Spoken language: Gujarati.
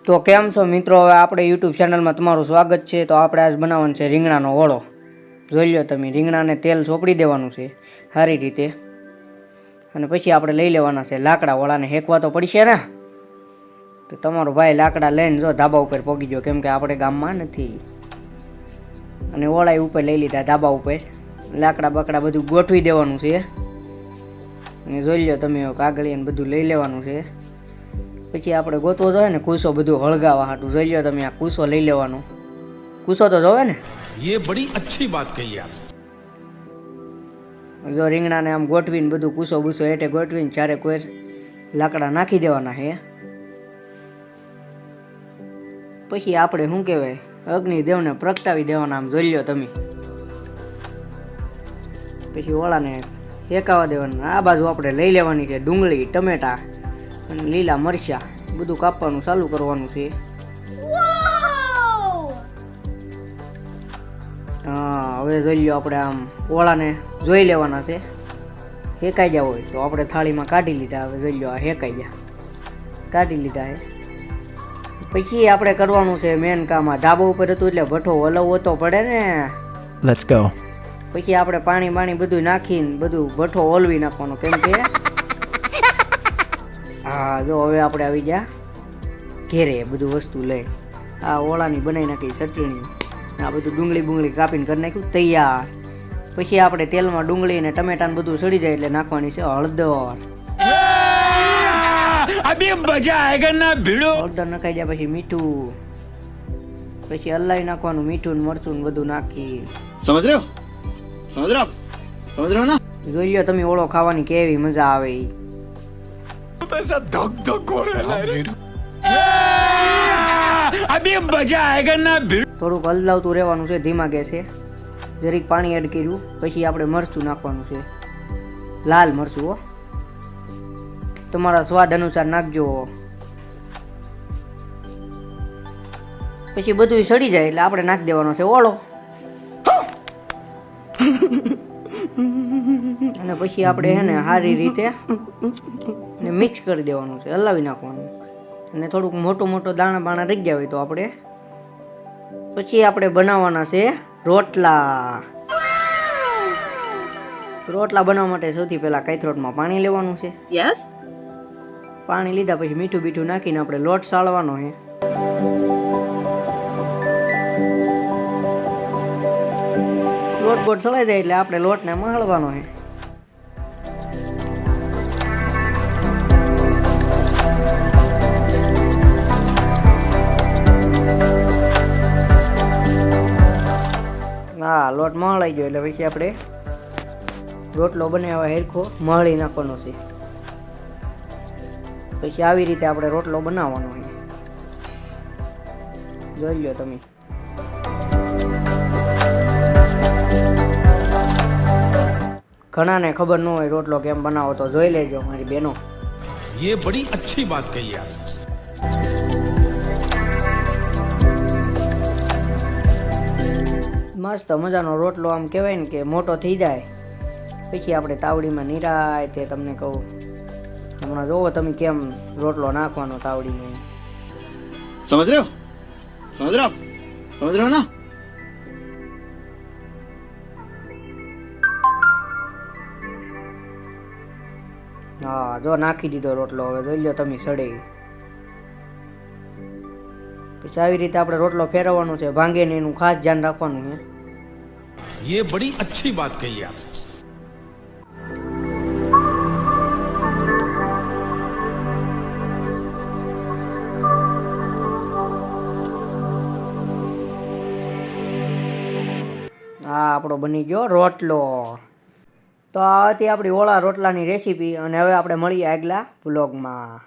તો કેમ છો મિત્રો? હવે આપણે યુટ્યુબ ચેનલમાં તમારું સ્વાગત છે. તો આપણે આજ બનાવવાનો છે રીંગણાનો ઓળો. જોઈ લો તમે, રીંગણાને તેલ ચોપડી દેવાનું છે સારી રીતે, અને પછી આપણે લઈ લેવાના છે લાકડા. ઓળાને હેકવા તો પડશે ને. તો તમારો ભાઈ લાકડા લઈને જો ધાબા ઉપર પહોંચી ગયો, કેમ કે આપણે ગામમાં નથી. અને ઓળાઈ ઉપર લઈ લીધા ધાબા ઉપર. લાકડા બકડા બધું ગોઠવી દેવાનું છે. અને જોઈ લો તમે, કાગળિયાને બધું લઈ લેવાનું છે. પછી આપણે ગોતવો જોઈએ ને કૂસો, બધું હળગાવા હાટું. જોઈ લો તમે, આ કૂસો લઈ લેવાનો. કૂસો તો જોવે ને. ये बड़ी अच्छी बात कही आप. જો રીંગણાને આમ ગોઠવીને બધું કૂસો બૂસો હેઠે ગોઠવીને ચારે કોઈ લાકડા નાખી દેવાના છે. પછી આપણે શું કહેવાય, અગ્નિદેવને પ્રગટાવી દેવાના. આમ જોઈ લો તમે. પછી ઓળાને શેકાવા દેવાના. આ બાજુ આપણે લઈ લેવાની છે ડુંગળી, ટમેટા અને લીલા મરચાં. બધું કાપવાનું ચાલુ કરવાનું છે. હા, હવે જોઈ લો આપણે આમ ઓળાને જોઈ લેવાના છે. હેકાઈ ગયા હોય તો આપણે થાળીમાં કાઢી લીધા. હવે જોઈ લો, આ હેકાઈ ગયા, કાઢી લીધા છે. પછી આપણે કરવાનું છે મેન કામ. આ ધાબા ઉપર હતું એટલે ભઠ્ઠો હલવવો તો પડે ને. Let's go. પછી આપણે પાણી બધું નાખીને બધું ભઠ્ઠો ઓલવી નાખવાનો, કેમ કે હા જો હવે આપણે આવી ગયા ઘેરે બધું વસ્તુ લઈ. આ ઓળાની બનાવી નાખી ચટણી, આ બધું ડુંગળી બુંગળી કાપીને કરી નાખ્યું તૈયાર. પછી આપણે તેલમાં ડુંગળી ને ટમેટાને બધું સડી જાય એટલે નાખવાની છે હળદર. अभी मजा आएगा ना भिड़ो. હળદર નખાઈ જાય પછી મીઠું, પછી હલાવી નાખવાનું. મીઠું ને મરચું ને બધું નાખી. समझ रहे हो समझ रहे हो आप समझ रहे हो ना. જોઈ લો તમે, ઓળો ખાવાની કેવી મજા આવે. ऐसा धक धक हो रहा है. अभी मजा आएगा ना भिड़ो. થોડુંક હલાવતું રહેવાનું છે ધીમા ગેસે. જરીક પાણી એડ કર્યું. પછી આપણે મરચું નાખવાનું છે, લાલ મરચું હો, તમારા સ્વાદ અનુસાર નાખજો. પછી બધું સડી જાય એટલે આપણે નાખી દેવાનો છે ઓળો. અને પછી આપણે હે ને સારી રીતે મિક્સ કરી દેવાનું છે, હલાવી નાખવાનું. અને થોડુંક મોટો દાણા બાણા રહી ગયા હોય તો આપણે પછી આપણે બનાવવાના છે રોટલા. રોટલા બનાવવા માટે સૌથી પહેલા કાથરોટમાં પાણી લેવાનું છે. Yes. પાણી લીધા પછી મીઠું બીઠું નાખીને આપણે લોટ સાળવાનો છે. લોટ બોટ સળાઈ જાય એટલે આપણે લોટને મહળવાનો છે. હા, લોટ મહળાઈ ગયો એટલે પછી આપણે રોટલો બનાવવા હેરખો મહળી નાખવાનો છે. પછી આવી રીતે આપણે રોટલો બનાવવાનો છે. જોઈ લો તમે. ઘણાને ખબર ન હોય રોટલો કેમ બનાવો, તો જોઈ લેજો મારી બહેનો. ये बड़ी अच्छी बात कही आप. મસ્ત મજાનો રોટલો આમ કહેવાય ને કે મોટો થઈ જાય પછી આપણે તાવડીમાં નિરાય તે તમને કહું. હમણાં જોવો તમે કેમ રોટલો નાખવાનો તાવડીમાં. समझ रहे हो समझ रहे हो आप समझ रहे हो ना. હા જો નાખી દીધો રોટલો. હવે જોઈ લો તમે સડે. પછી આવી રીતે આપણે રોટલો ફેરવવાનો છે, ભાંગે ને એનું ખાસ ધ્યાન રાખવાનું છે. ये बड़ी अच्छी बात कही आप. હા, આપણો બની ગયો રોટલો. તો આ હતી આપણી ઓળા રોટલાની રેસીપી. અને હવે આપણે મળીએ આગલા વ્લોગમાં.